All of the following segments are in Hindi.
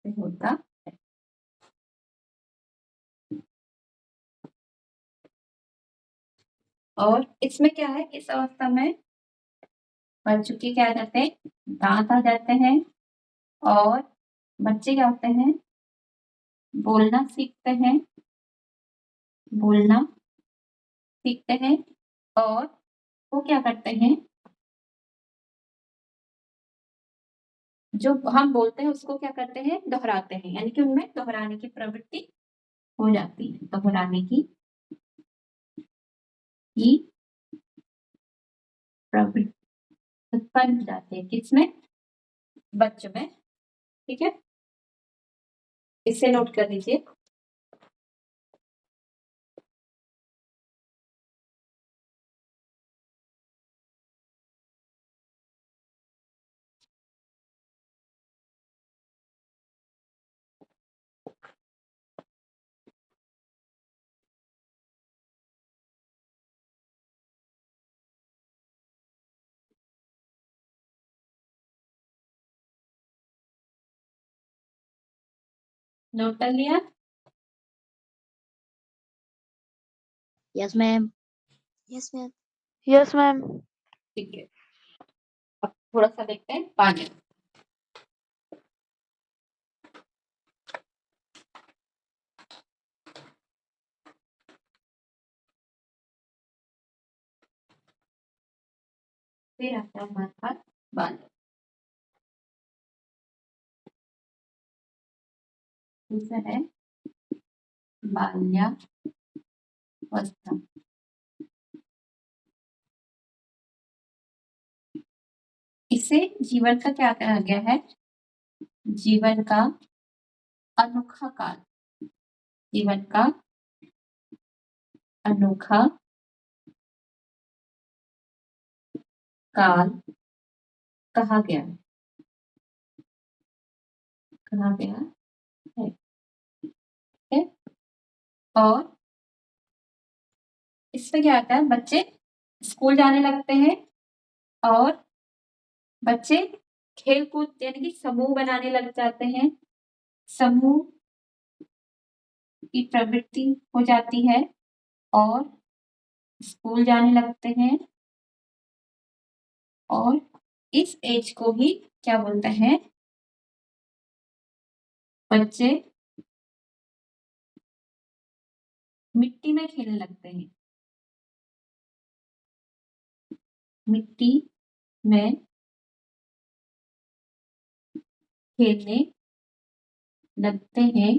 से होता है। और इसमें क्या है, इस अवस्था में बच्चों के क्या करते हैं, दांत आ जाते हैं और बच्चे क्या होते हैं, बोलना सीखते हैं, बोलना सीखते हैं और वो क्या करते हैं, जो हम बोलते हैं उसको क्या करते हैं, दोहराते हैं, यानी कि उनमें दोहराने की प्रवृत्ति हो जाती है, दोहराने की प्रवृत्ति उत्पन्न हो जाती है, किसमें, बच्चों में। ठीक है, इसे नोट कर लीजिए। नोट कर लिया? Yes ma'am. Yes ma'am. Yes ma'am. ठीक है, अब थोड़ा सा देखते हैं पानी। फिर आता है हमारे पास बाल्य। दूसरा है बाल्यावस्था। इसे जीवन का क्या कहा गया है, जीवन का अनोखा काल, जीवन का अनोखा काल कहा गया है, कहा गया है। ठीक है, और इसमें क्या आता है, बच्चे स्कूल जाने लगते हैं और बच्चे खेल कूद यानी कि समूह बनाने लग जाते हैं, समूह की प्रवृत्ति हो जाती है और स्कूल जाने लगते हैं, और इस एज को ही क्या बोलते हैं, बच्चे मिट्टी में खेलने लगते हैं, मिट्टी में खेलने लगते हैं।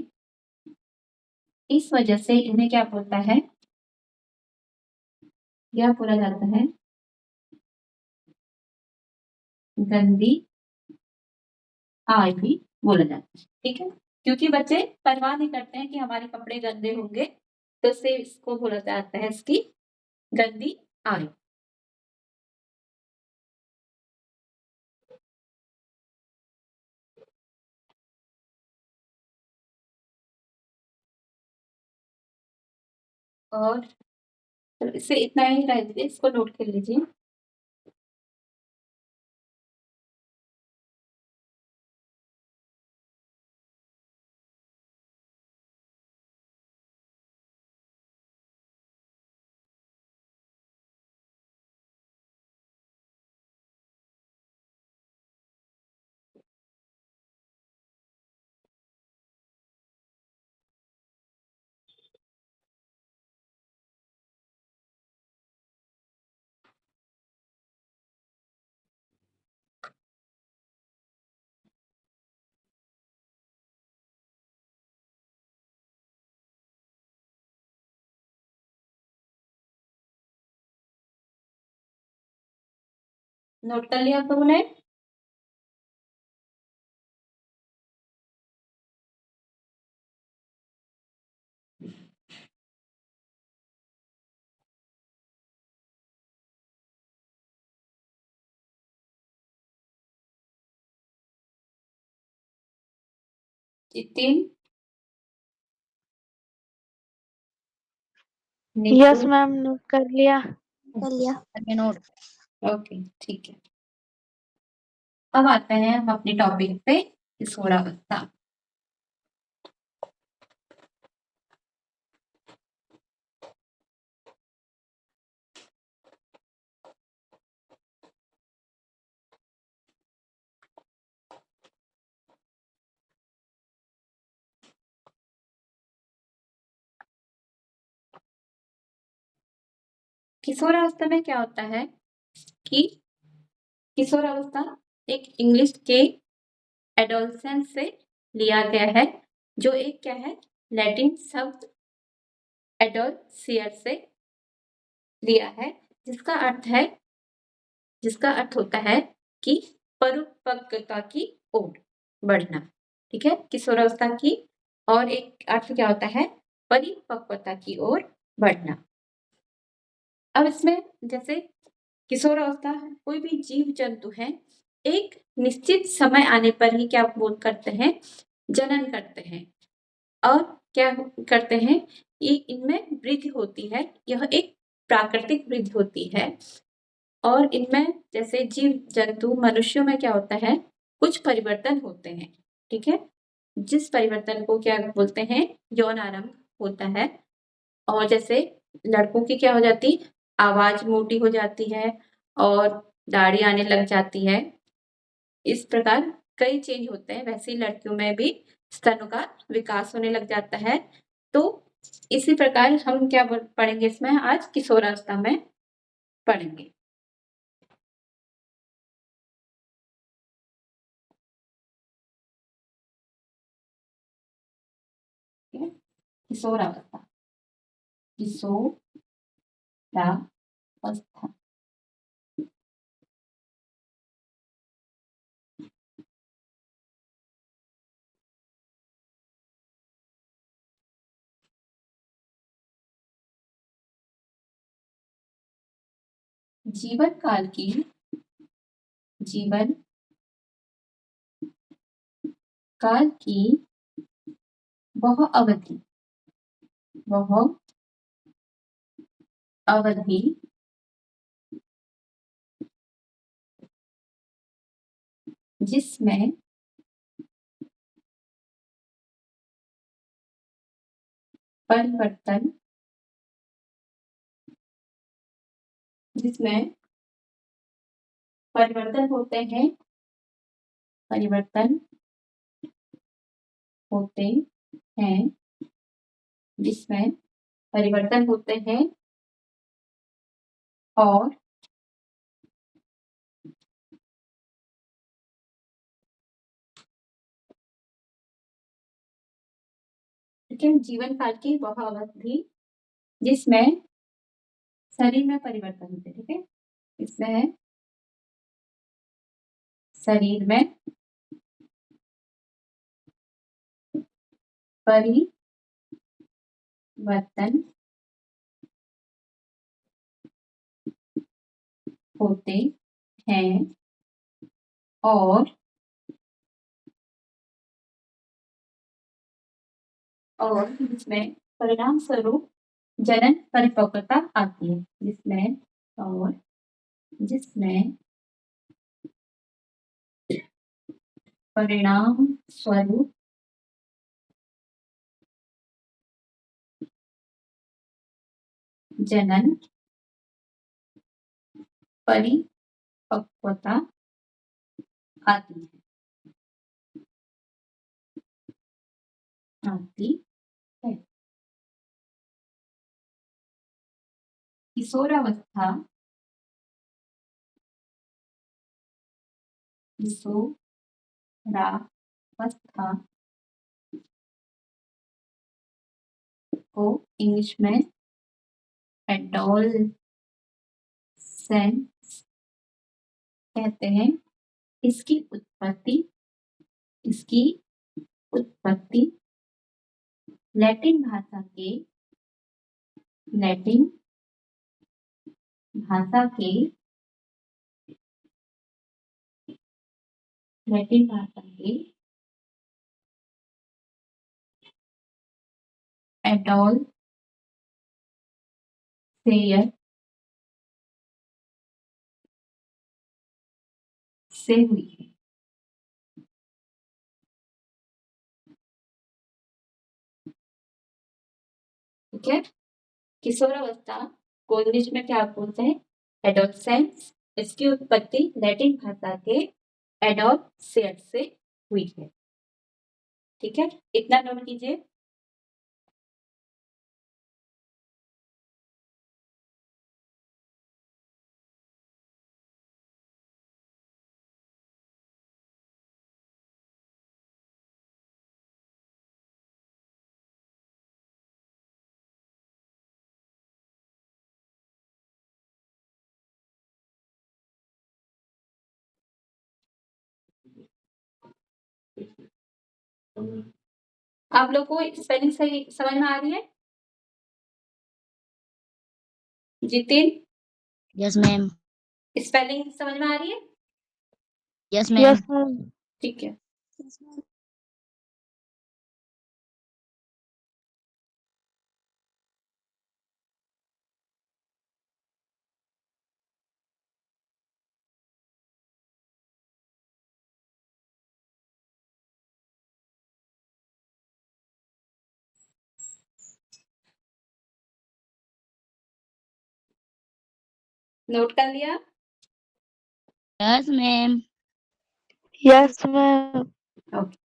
इस वजह से इन्हें क्या बोलता है, यह बोला जाता है गंदी आय भी बोला जाता है। ठीक है, क्योंकि बच्चे परवाह नहीं करते हैं कि हमारे कपड़े गंदे होंगे, तो इससे इसको बोला जाता है इसकी गंदी आय। और तो इससे इतना ही रह दीजिए, इसको नोट कर लीजिए। नोट कर लिया तुमने? जितिन, यस मैम, नोट कर लिया। कर लिया। नोट। ओके ठीक है। अब आते हैं हम अपने टॉपिक पे, किशोरावस्था। किशोरावस्था में क्या होता है कि किशोरावस्था एक इंग्लिश के एडोलसेंस से लिया गया है, जो एक क्या है, लैटिन शब्द एडोलसियर से लिया है, जिसका अर्थ होता है कि परिपक्वता की ओर बढ़ना। ठीक है, किशोरावस्था की और एक अर्थ क्या होता है, परिपक्वता की ओर बढ़ना। अब इसमें जैसे किशोरावस्था कोई भी जीव जंतु है, एक निश्चित समय आने पर ही क्या बोल करते हैं, जनन करते हैं और क्या करते हैं, ये इनमें वृद्धि होती है। यह एक प्राकृतिक वृद्धि होती है और इनमें जैसे जीव जंतु मनुष्यों में क्या होता है, कुछ परिवर्तन होते हैं। ठीक है, जिस परिवर्तन को क्या बोलते हैं, यौन आरंभ होता है। और जैसे लड़कों की क्या हो जाती, आवाज मोटी हो जाती है और दाढ़ी आने लग जाती है। इस प्रकार कई चेंज होते हैं, वैसे ही लड़कियों में भी स्तनों का विकास होने लग जाता है। तो इसी प्रकार हम क्या पढ़ेंगे इसमें, आज किशोरावस्था में पढ़ेंगे। किशोरावस्था, किशोरावस्था जीवन काल की वह अवधि जिसमें परिवर्तन होते हैं, जिसमें परिवर्तन होते हैं और जीवन काल की वह अवधि जिसमें शरीर में परिवर्तन होते हैं। ठीक है, इसमें शरीर में परिवर्तन होते हैं और जिसमें परिणाम स्वरूप जनन परिपक्वता आती है, जिसमें परिणाम स्वरूप जनन परिपक्वता आती है। किशोरावस्था को इंग्लिश में एडोलसेंस कहते हैं। इसकी उत्पत्ति लैटिन भाषा के एडोलसेयर से हुई है। ठीक है, किशोरावस्था को इंग्लिश में क्या बोलते हैं, एडोलसेंस। इसकी उत्पत्ति लैटिन भाषा के एडोलसेयर से हुई है। ठीक है, इतना नोट कीजिए। आप लोग को स्पेलिंग सही समझ में आ रही है? Jitin, Yes, ma'am. स्पेलिंग समझ में आ रही है? Yes, yes ma'am. मैम। ठीक है। Yes, ma'am. नोट कर लिया? Yes, ma'am. Yes ma'am. Okay.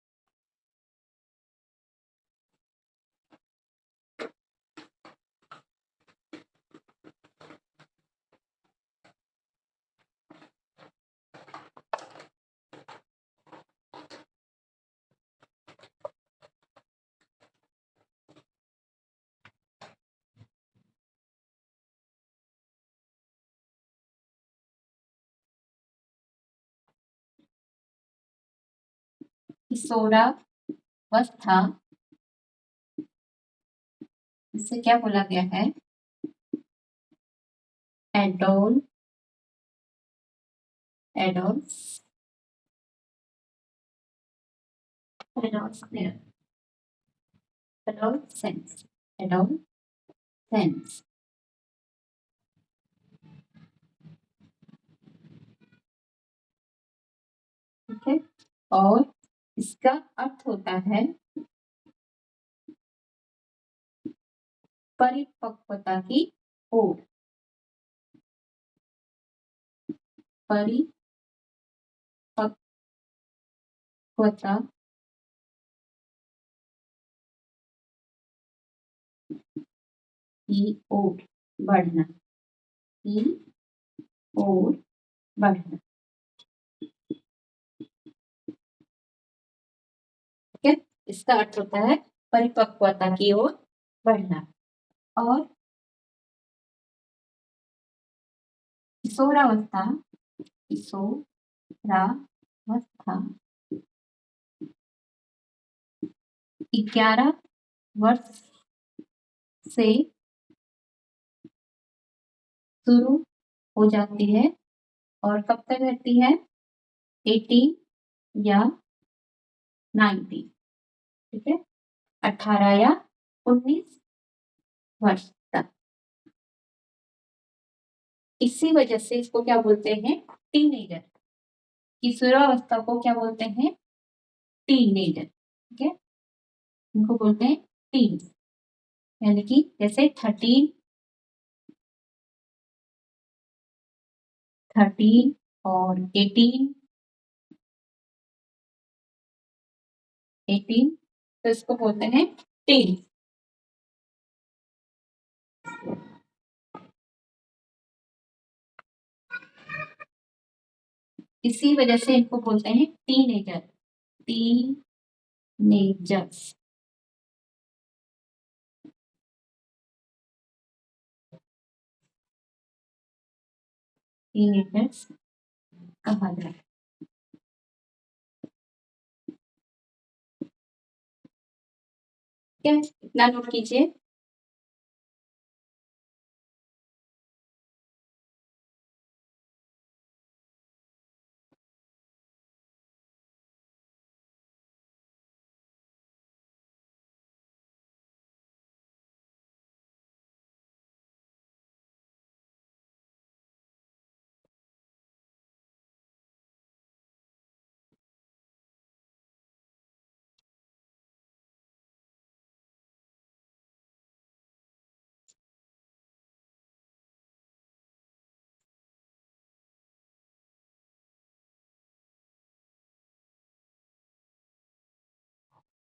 किशोरावस्था, इससे क्या बोला गया है? Adol एडोल्स adolescence adolescence. ठीक है, और इसका अर्थ होता है परिपक्वता की ओर। परिपक्वता की ओर बढ़ना, की ओर बढ़ना। ठीक है, इसका अर्थ होता है परिपक्वता की ओर बढ़ना। और किशोरावस्था, किशोरावस्था 11 वर्ष से शुरू हो जाती है और कब तक रहती है? 18 या 19। ठीक है, 18 या 19 वर्ष तक। इसी वजह से इसको क्या बोलते हैं? टीनेजर। किशोरावस्था को क्या बोलते हैं? टीनेजर। ठीक है, इनको बोलते हैं टीन। यानी कि जैसे 13 और 18 तो इसको बोलते हैं टीन। इसी वजह से इनको बोलते हैं टीनेजर, टीनेजर्स। टीनेजर्स कहा जाता है। क्या इतना नोट कीजिए।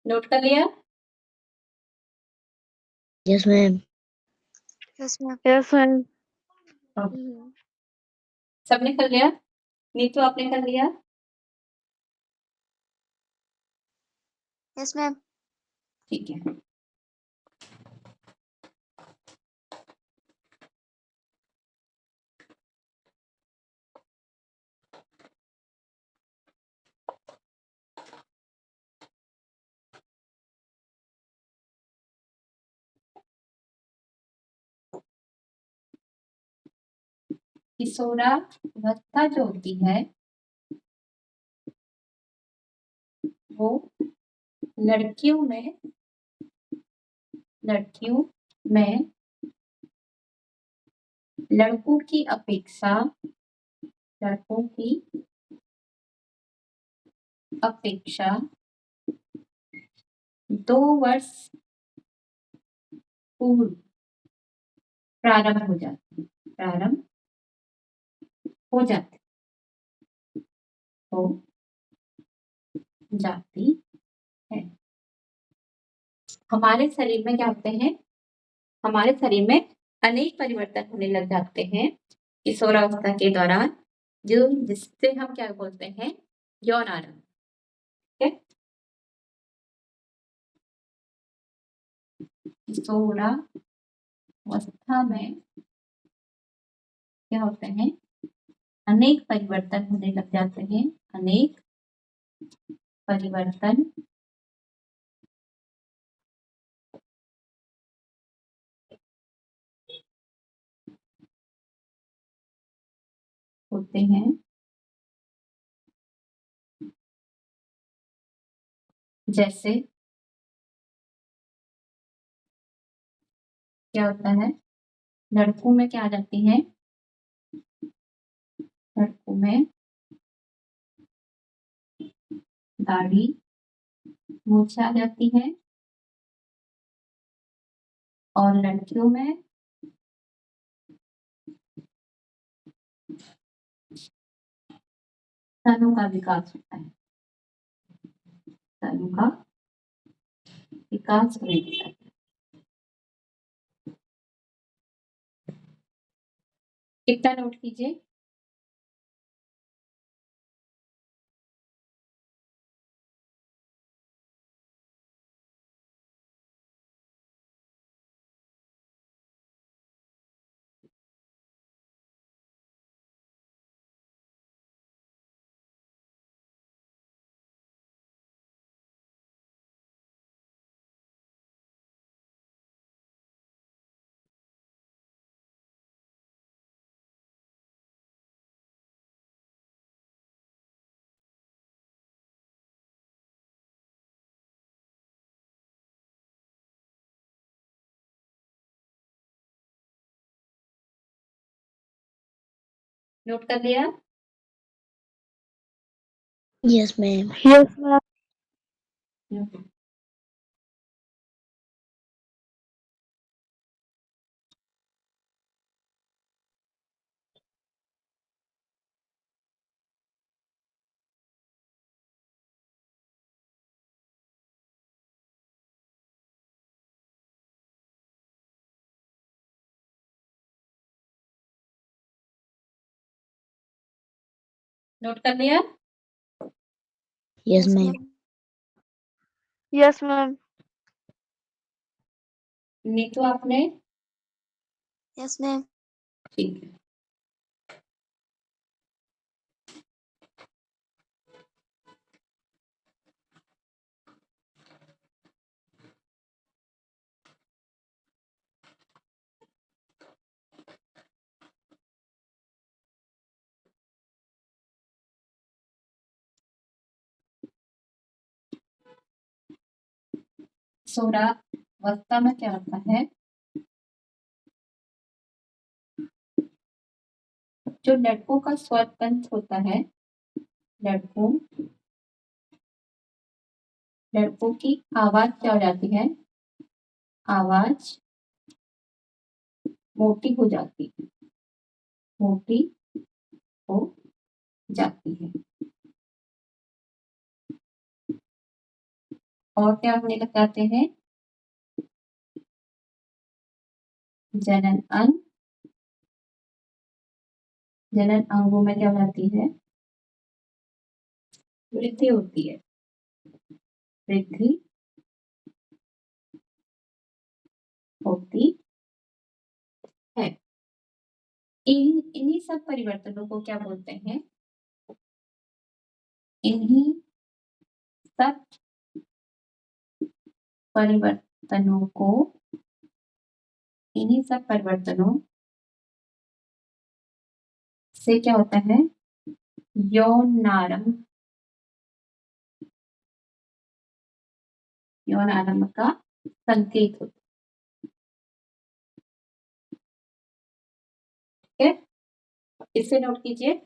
नोट कर लिया? Yes, ma'am. Yes, ma'am. Yes ma'am. सबने कर लिया? नीतू आपने कर लिया? Yes, ma'am. ठीक है। किशोरावस्था जो होती है वो लड़कियों में लड़कों की अपेक्षा 2 वर्ष पूर्व प्रारंभ हो जाती है। हमारे शरीर में क्या होते हैं? हमारे शरीर में अनेक परिवर्तन होने लग जाते हैं किशोरावस्था के दौरान, जिससे हम क्या बोलते हैं? यौन आरंभ। ठीक है? किशोरावस्था में क्या होते हैं? अनेक परिवर्तन होने लग जाते हैं। अनेक परिवर्तन होते हैं। जैसे क्या होता है? लड़कों में क्या आ जाती है? लड़कों में दाढ़ी मूछें आ जाती है और लड़कियों में स्तनों का विकास होता है। स्तनों का विकास होने लगता है। कितना नोट कीजिए? नोट कर लिया? Yes, ma'am. Yes, ma'am. Note कर लिया? Yes, ma'am. Yes, ma'am. Neetu आपने? Yes, ma'am. ठीक है। किशोरावस्था में क्या होता है? जो लड़कों का स्वर तंत्र होता है, लड़कों की आवाज क्या हो जाती है? आवाज मोटी हो जाती है। मोटी हो जाती है। और क्या होने लग जाते हैं? जनन अंगों में क्या हो जाती है? वृद्धि होती है। वृद्धि होती है। इन्हीं सब परिवर्तनों को क्या बोलते हैं? इन्हीं सब परिवर्तनों को से क्या होता है, यौनारंभ, यौनारंभ का संकेत होता है। इसे नोट कीजिए।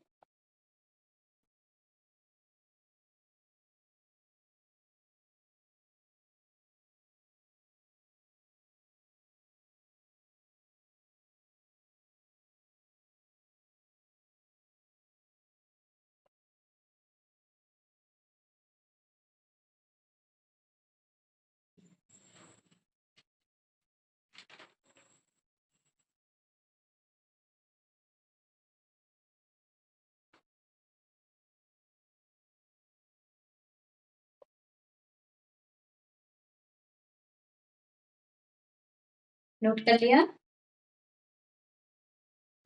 नोट कर लिया?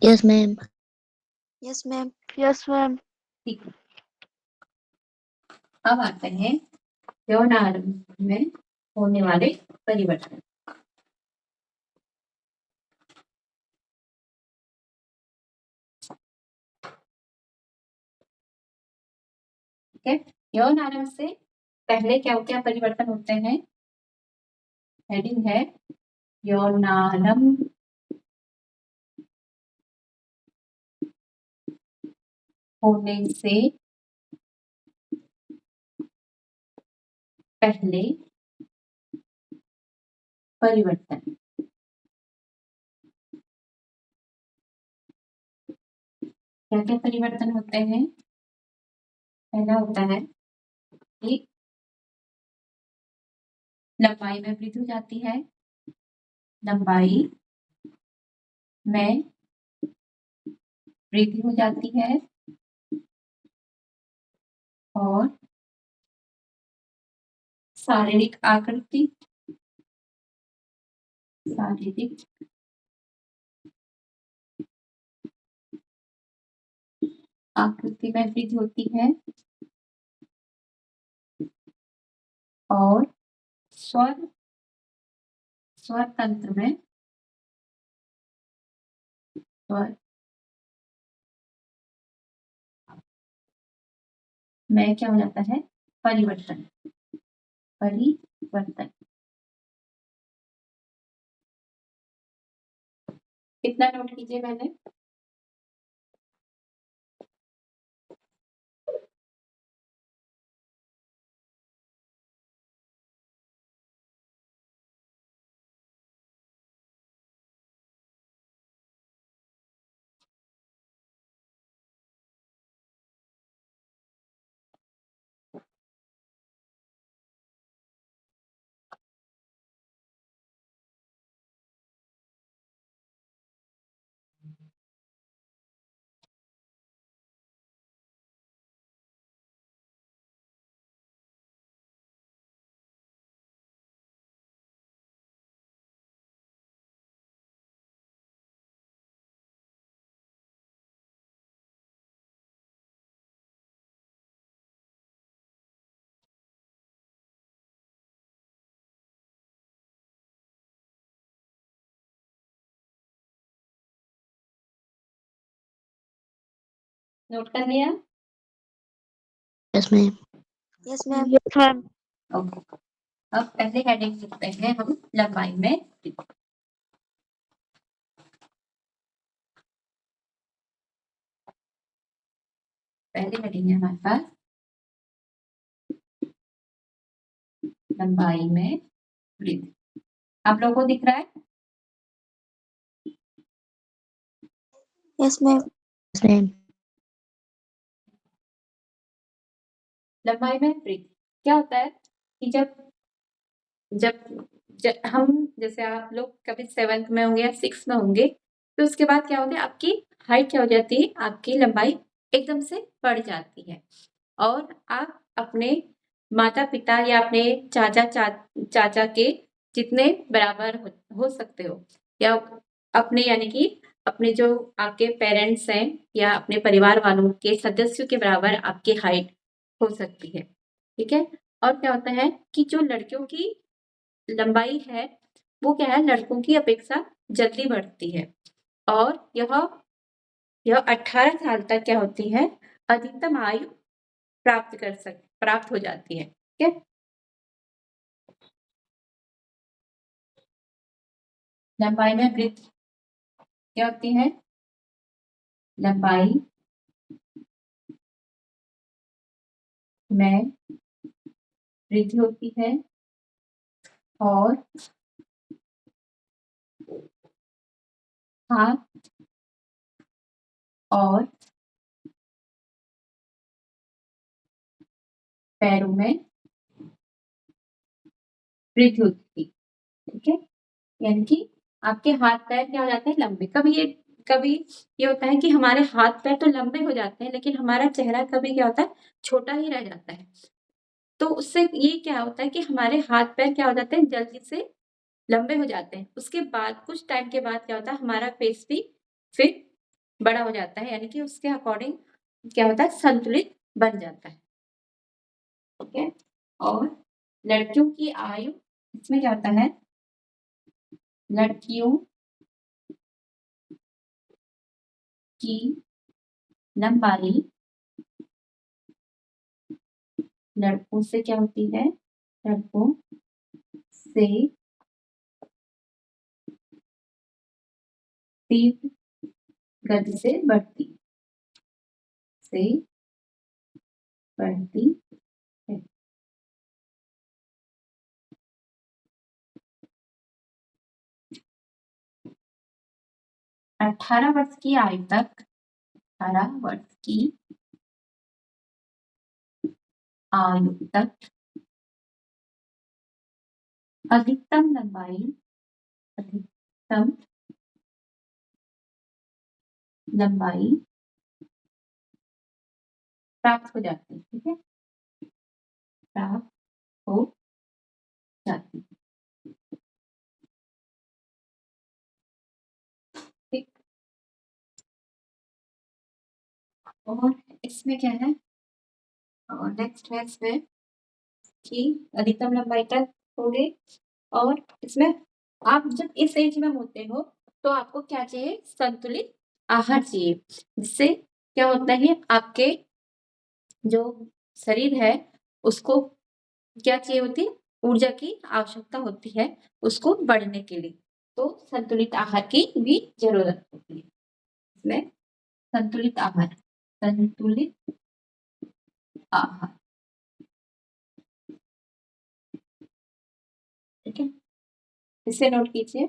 Yes, ma'am. Yes, ma'am. Yes, ma'am. ठीक है। अब आते हैं यौनारंभ में होने वाले परिवर्तन। ठीक है, यौनारंभ से पहले क्या क्या परिवर्तन होते हैं? हेडिंग है यौनारंभ होने से पहले परिवर्तन। क्या क्या परिवर्तन होते हैं? पहला होता है कि लंबाई में वृद्धि हो जाती है, लंबाई में वृद्धि हो जाती है और शारीरिक आकृति, शारीरिक आकृति में वृद्धि होती है और स्वर तंत्र में स्वर में क्या हो जाता है, परिवर्तन। कितना नोट कीजिए मैंने? नोट कर लिया? Yes, ma'am. Yes, ma'am. Yes, ma'am. Okay, अब पहले हेडिंग लिखते हैं हम लंबाई में वृद्धि। पहली हेडिंग है हमारे पास लंबाई में वृद्धि। आप लोगों को दिख रहा है? Yes, ma'am. Yes, ma'am. लंबाई में वृद्धि क्या होता है कि जब हम, जैसे आप लोग कभी 7th में होंगे या 6th में होंगे, तो उसके बाद क्या होता है, आपकी हाइट क्या हो जाती है, आपकी लंबाई एकदम से बढ़ जाती है और आप अपने माता-पिता या अपने चाचा के जितने बराबर हो सकते हो, या अपने यानी कि अपने जो आपके पेरेंट्स हैं या अपने परिवार वालों के सदस्यों के बराबर आपकी हाइट हो सकती है। ठीक है? और क्या होता है कि जो लड़कियों की लंबाई है, वो क्या है, लड़कों की अपेक्षा जल्दी बढ़ती है और यह यह 18 साल तक क्या होती है, अधिकतम आयु प्राप्त हो जाती है। ठीक है। लंबाई में वृद्धि क्या होती है, लंबाई में वृद्धि होती है और हाथ और पैरों में वृद्धि होती है। ठीक है। यानी कि आपके हाथ पैर क्या हो जाते हैं, लंबे। कभी ये होता है कि हमारे हाथ पैर तो लंबे हो जाते हैं, लेकिन हमारा चेहरा कभी क्या होता है, छोटा ही रह जाता है। तो उससे ये क्या होता है कि हमारे हाथ पैर क्या हो जाते हैं, जल्दी से लंबे हो जाते हैं। उसके बाद कुछ टाइम के बाद क्या होता है, हमारा फेस भी फिर बड़ा हो जाता है, यानी कि उसके अकॉर्डिंग क्या होता है, संतुलित बन जाता है। ठीक है। और लड़कियों की आयु, इसमें क्या होता है, लड़कियों की लंबाई लड़कों से क्या होती है, लड़कों से तीव्र गति से बढ़ती है। 18 वर्ष की आयु तक 18 वर्ष की आयु तक अधिकतम लंबाई प्राप्त हो जाती है। ठीक है, प्राप्त हो जाती है। ठीक। और इसमें क्या है, और नेक्स्ट है इसमें कि अधिकतम लंबाई तक हो गई। और इसमें आप जब इस एज में होते हो तो आपको क्या चाहिए, संतुलित आहार चाहिए, जिससे क्या होता है, आपके जो शरीर है उसको क्या चाहिए होती है, ऊर्जा की आवश्यकता होती है उसको बढ़ने के लिए। तो संतुलित आहार की भी जरूरत होती है। इसमें संतुलित आहार ठीक है, इसे नोट कीजिए।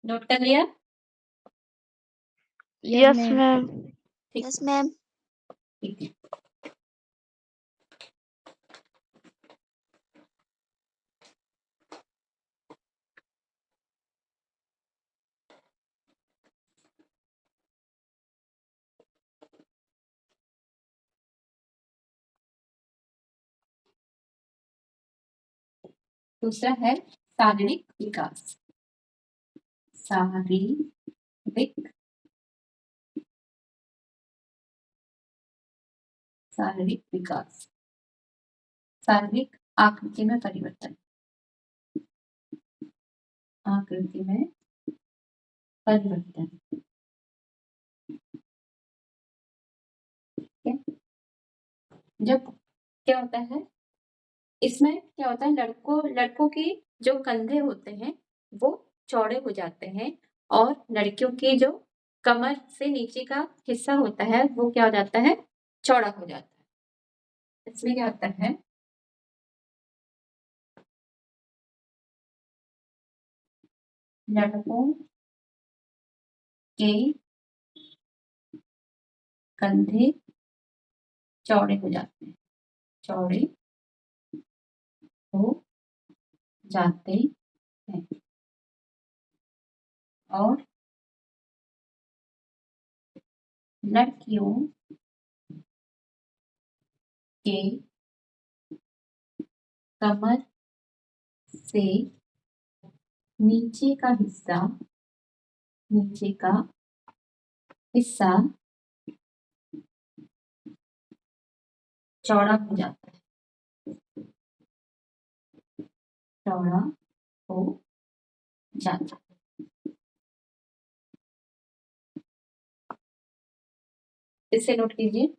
नोट कर लिया? Yes, ma'am. ठीक Yes, ma'am. ठीक है। दूसरा है शारीरिक विकास। शारीरिक विकास, शारीरिक आकृति में परिवर्तन, आकृति में परिवर्तन। ठीक है। जब क्या होता है, इसमें क्या होता है, लड़कों की जो कंधे होते हैं वो चौड़े हो जाते हैं, और लड़कियों की जो कमर से नीचे का हिस्सा होता है वो क्या हो जाता है, चौड़ा हो जाता है। इसमें क्या होता है, लड़कों के कंधे चौड़े हो जाते हैं, चौड़े हो जाते हैं, और लड़कियों के कमर से नीचे का हिस्सा चौड़ा हो जाता है, चौड़ा हो जाता है। इसे नोट कीजिए।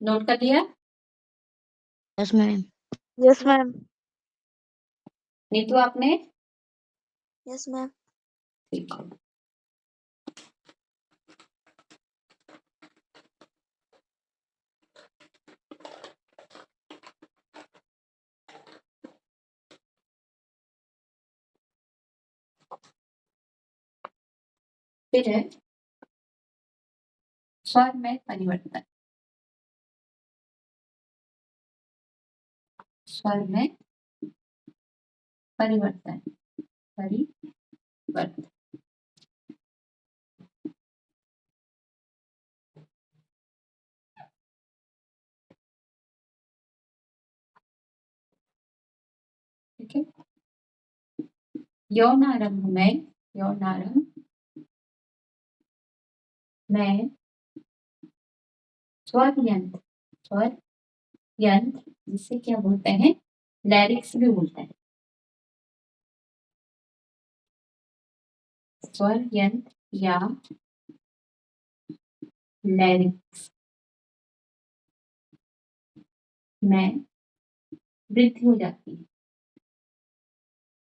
नोट कर लिया? Yes, ma'am. Yes, ma'am. Neetu आपने? Yes, ma'am. ठीक है। फिर है स्वर में परिवर्तन। स्वर में परिवर्तन, परिवर्तन। ठीक है। यौनारंभ में स्वर यंत्र जिसे क्या बोलते हैं, लैरिक्स भी बोलते हैं। स्वर यंत्र या लैरिक्स में वृद्धि हो जाती है,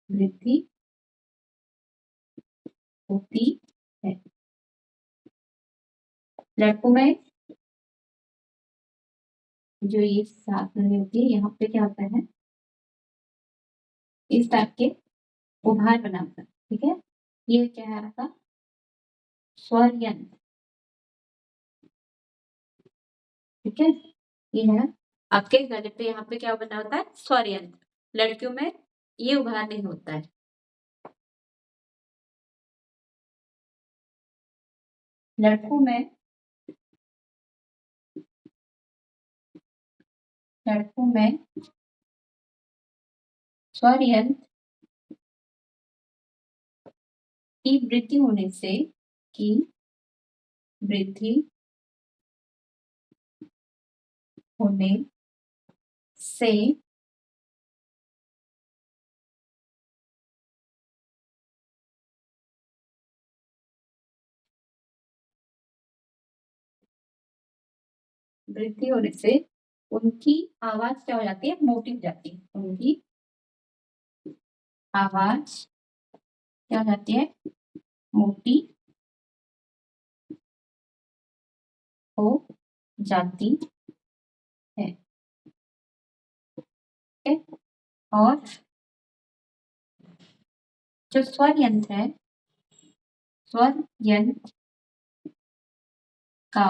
वृद्धि होती है। लड़कों में जो ये साथ में होती है, यहाँ पे क्या होता है, इस टाइप के उभार बनाता है। ठीक है, ये क्या है आपका स्वर यंत्र। ठीक है, ये है आपके गले पे, यहाँ पे क्या बना होता है, स्वर यंत्र। लड़कियों में ये उभार नहीं होता है। लड़कों में स्वर यंत्र की वृद्धि होने से उनकी आवाज क्या हो जाती है, मोटी हो जाती है। उनकी आवाज क्या हो जाती है, मोटी हो जाती है। ठीक है, और जो स्वर यंत्र है, स्वर यंत्र का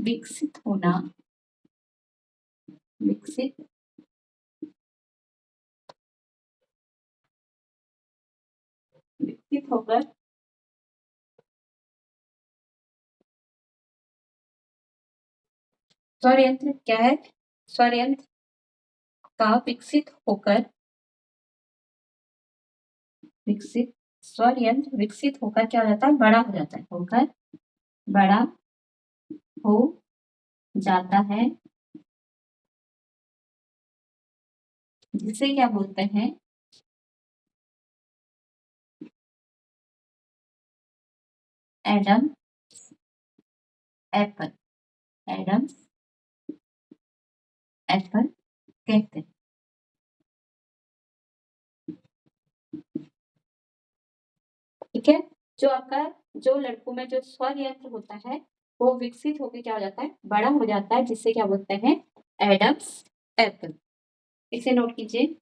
विकसित होना, विकसित विकसित होकर स्वरयंत्र क्या है? स्वरयंत्र का विकसित होकर, विकसित स्वरयंत्र विकसित होकर क्या हो जाता है? बड़ा हो जाता है, होकर बड़ा हो जाता है, जिसे क्या बोलते हैं? एडम एप्पल, एडम्स एप्पल कहते हैं। ठीक है, जो आपका जो लड़कों में जो स्वर यंत्र होता है वो विकसित होकर क्या हो जाता है? बड़ा हो जाता है, जिससे क्या बोलते हैं? Adam's apple. इसे नोट कीजिए।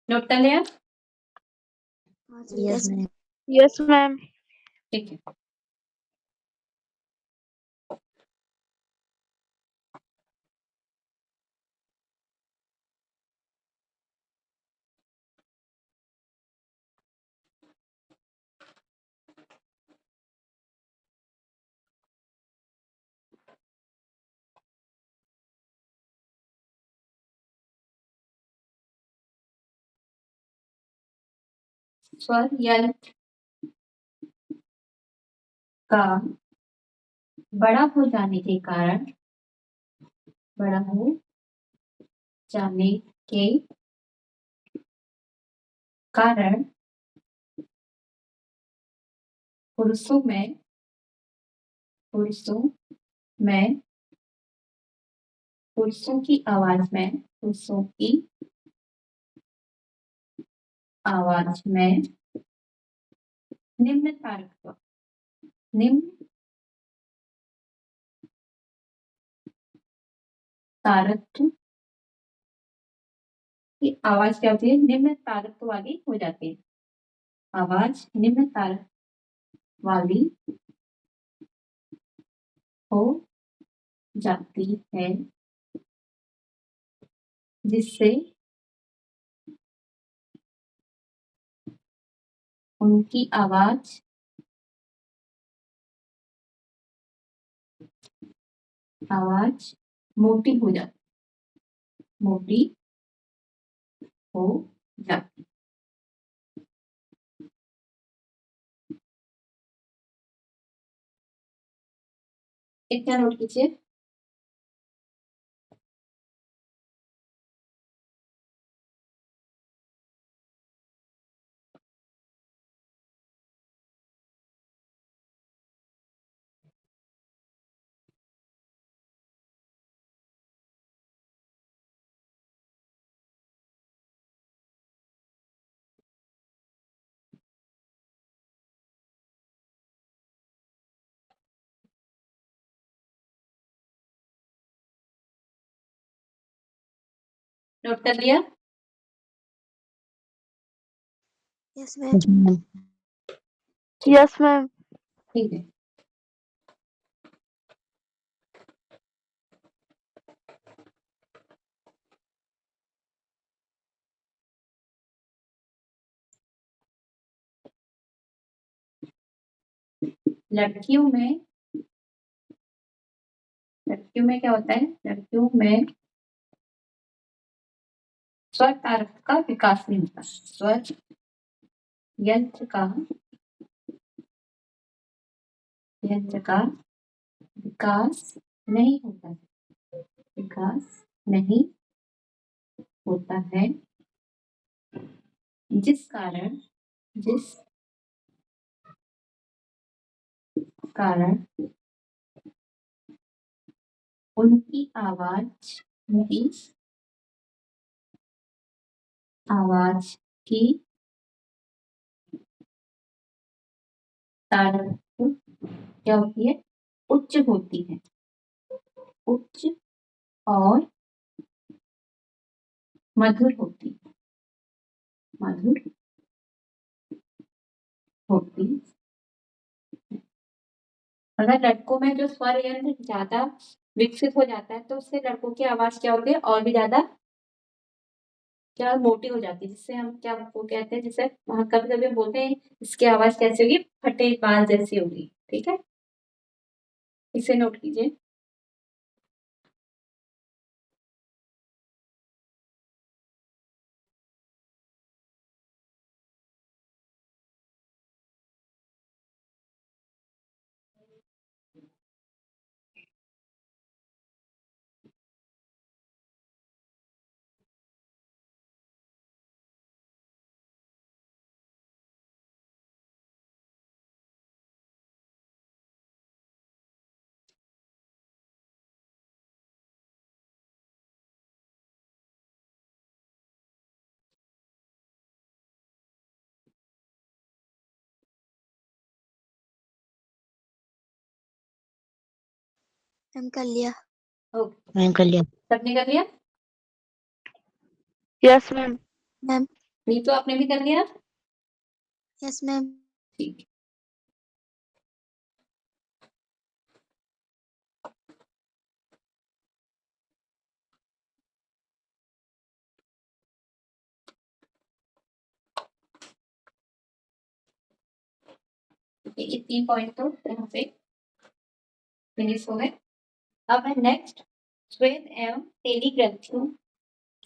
नोट कर लिया? हाँ जी, Yes, ma'am. Yes ma'am. ठीक है। स्वर यंत्र का बड़ा हो जाने के कारण, बड़ा हो जाने के कारण पुरुषों में, पुरुषों में, पुरुषों की आवाज में, पुरुषों की आवाज में निम्न तारकत्व, निम्न तारकत्व की आवाज क्या होती है? निम्न तारकत्व वाली हो जाती है। आवाज निम्न तारक वाली हो जाती है, जिससे उनकी आवाज मोटी हो जाती, मोटी हो जाती। इतना नोट कीजिए। नोट कर लिया? Yes ma'am. Yes, ma'am. Yes ma'am. ठीक है। लड़कियों में क्या होता है? लड़कियों में स्वर कारक का विकास नहीं होता। स्वर यंत्र का विकास नहीं होता है। विकास नहीं होता है, जिस कारण उनकी आवाज की तारक क्या होती है? उच्च होती है। उच्च और मधुर होती है। मधुर होती। अगर लड़कों में जो स्वर यंत्र ज्यादा विकसित हो जाता है तो उससे लड़कों की आवाज क्या होती है? और भी ज्यादा क्या मोटी हो जाती है, जिससे हम क्या वो कहते हैं, जिसे कभी कभी हम बोलते हैं इसकी आवाज कैसी होगी? फटे बाल जैसी होगी। ठीक है, इसे नोट कीजिए। मैम कर लिया। ओके, मैम कर लिया। सबने कर लिया? Yes ma'am. मैम। नीतू आपने भी कर लिया? Yes ma'am. ठीक। ये 3 पॉइंट तो यहाँ पे फिनिश हो गए। अब है नेक्स्ट, श्वेत एवं तेली ग्रंथियों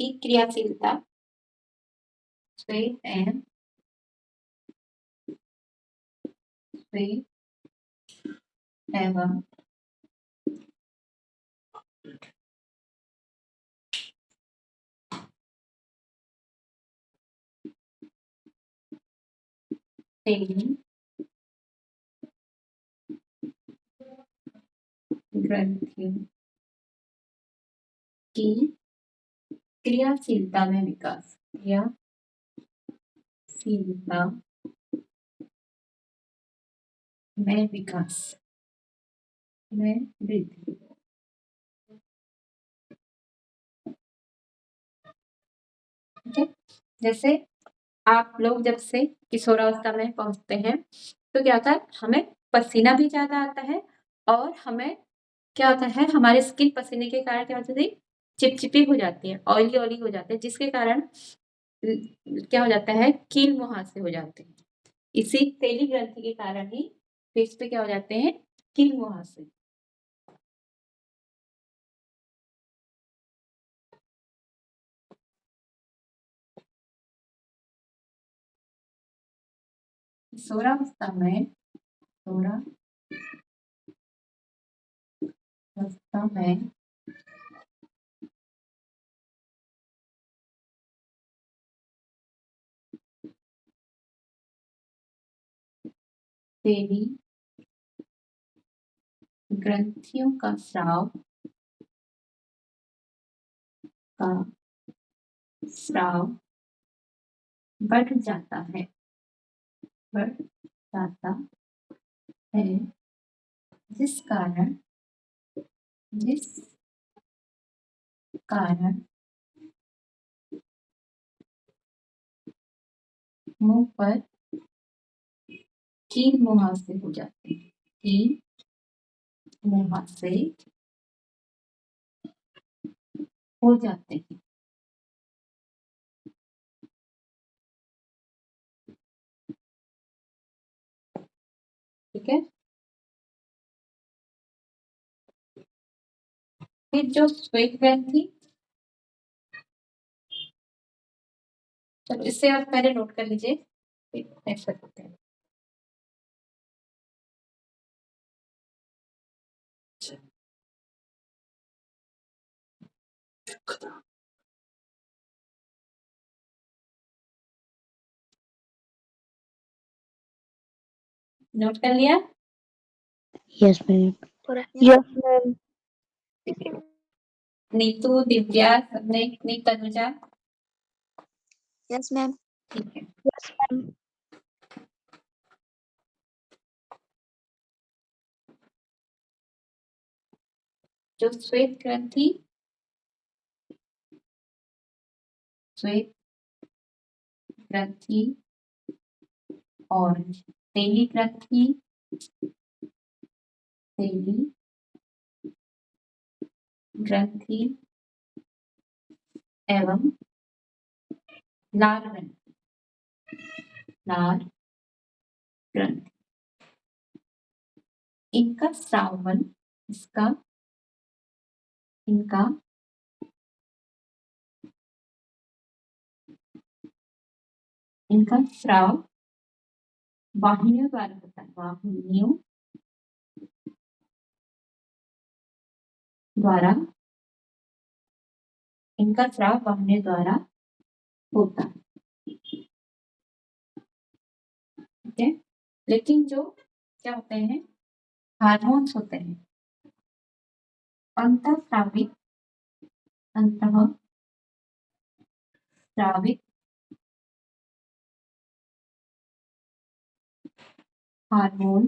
की क्रियाशीलता। श्वेत एवं तेली ग्रंथियों की क्रियाशीलता में विकास। क्रियाशीलता में विकास में वृद्धि। ठीक है, जैसे आप लोग जब से किशोरावस्था में पहुंचते हैं तो क्या होता है? हमें पसीना भी ज्यादा आता है और हमें क्या होता है? हमारी स्किन पसीने के कारण क्या होती है? चिपचिपी हो जाती है, ऑयली हो जाते हैं, जिसके कारण क्या हो जाता है? कील मुहासे हो जाते हैं। इसी तेली ग्रंथि के कारण ही फेस पे क्या हो जाते हैं? कील मुहासे। किशोरावस्था में तेली ग्रंथियों का स्राव बढ़ जाता है। जिस कारण मुंह पर कील मुहासे हो जाते हैं। कील मुहासे हो जाते हैं। ठीक है, फिर जो श्वेत ग्रंथि, चलो इससे आप पहले नोट कर लीजिए, फिर नेक्स्ट करते हैं। नोट कर लिया? Yes, ma'am. Yes, ma'am. Neetu, Divya, सबने कितनी, तनुजा? yes, ma'am. ठीक है। Yes, ma'am. जो श्वेत ग्रंथि, श्वेत ग्रंथि और तेली ग्रंथि, तेली ग्रंथि एवं लाल ग्रंथि, लाल ग्रंथि, इनका श्रावण, इसका, इनका इनका स्राव वाहिनियों द्वारा होता है, वाहिनियों द्वारा, इनका स्राव वाहिनियों द्वारा होता है, ठीक है। लेकिन जो क्या होते हैं, हार्मोन्स होते हैं, अंतःस्रावित, अंतःस्रावित हार्मोन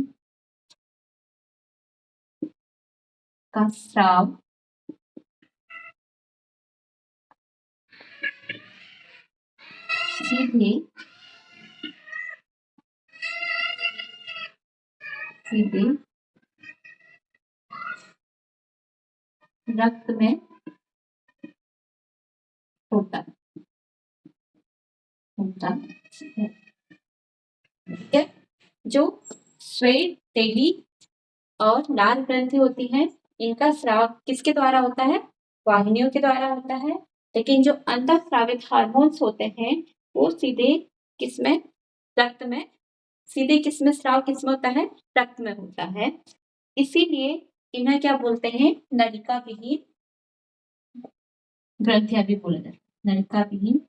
का स्राव सीधे रक्त में होता है, ठीक है। जो श्वेत, तेली और लाल ग्रंथि होती है, इनका स्राव किसके द्वारा होता है, वाहिनियों के द्वारा होता है। लेकिन जो अंतःस्रावित हार्मोन्स होते हैं वो सीधे किसमें, रक्त में, सीधे किसमें स्राव, किसमें होता है, रक्त में होता है। इसीलिए इन्हें क्या बोलते हैं, नलिका विहीन ग्रंथियां भी बोला जाता है, नलिका विहीन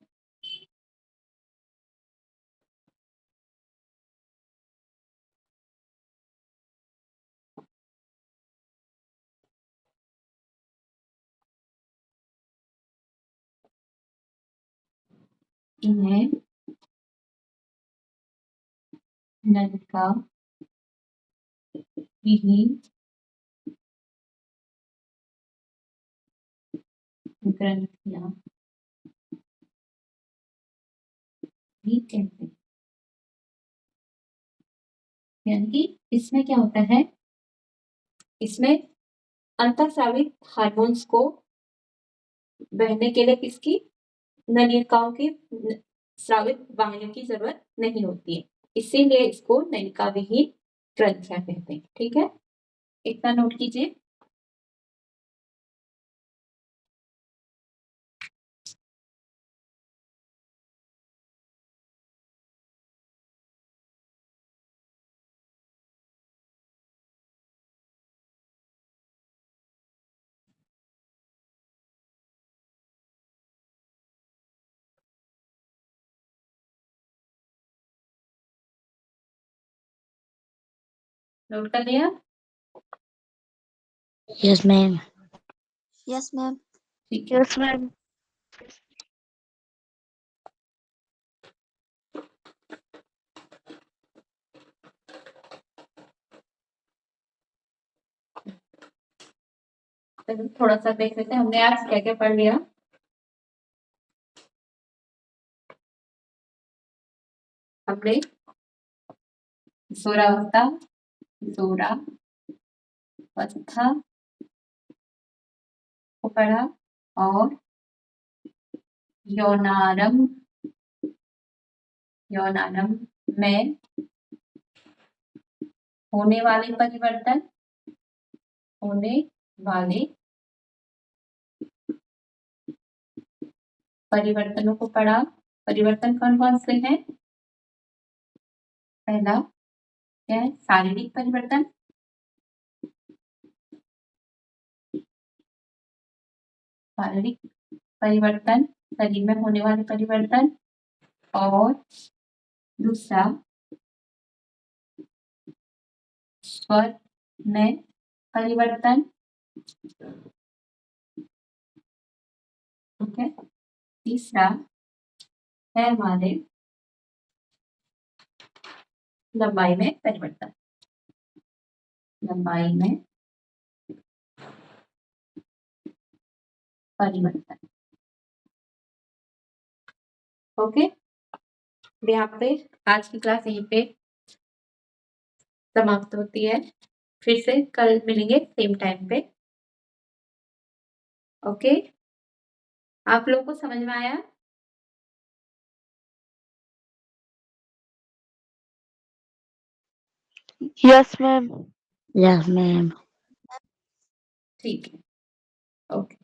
इन्हें नलिका विहीन ग्रंथियां भी कहते हैं। यानी कि इसमें क्या होता है, इसमें अंतःस्रावित हार्मोन्स को बहने के लिए किसकी, नलिकाओं की, स्रावित वाहिनियों की जरूरत नहीं होती है, इसीलिए इसको नलिका विहीन ग्रंथियां कहते हैं, ठीक है। इतना नोट कीजिए। नोट कर लिया? Yes, ma'am. Yes, ma'am. ठीक है। Yes, ma'am. चलो थोड़ा सा देख लेते हैं हमने आज क्या क्या पढ़ लिया। हमने किशोरावस्था, किशोरावस्था को पढ़ा और यौनारंभ, यौनारंभ में होने वाले परिवर्तन, होने वाले परिवर्तनों को पढ़ा। परिवर्तन कौन कौन से हैं? पहला क्या है? शारीरिक परिवर्तन, शारीरिक परिवर्तन, शरीर में होने वाले परिवर्तन, और दूसरा स्वर में परिवर्तन। ठीक है। तीसरा है हमारे लंबाई में परिवर्तन। लंबाई में परिवर्तन। ओके, यहाँ पे आज की क्लास यहीं पे समाप्त होती है। फिर से कल मिलेंगे सेम टाइम पे। ओके, आप लोगों को समझ में आया? Yes, ma'am. Yes, ma'am. ठीक है, okay,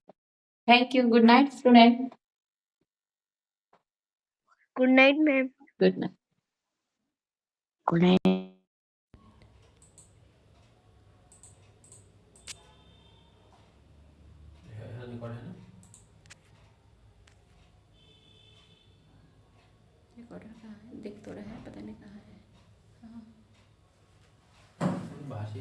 thank you. Good night student. Good night, ma'am. Good night. Good night. Record है ना? रिकॉर्डर कहाँ है? दिख तो रहा है, पता नहीं कहाँ है। बाहर से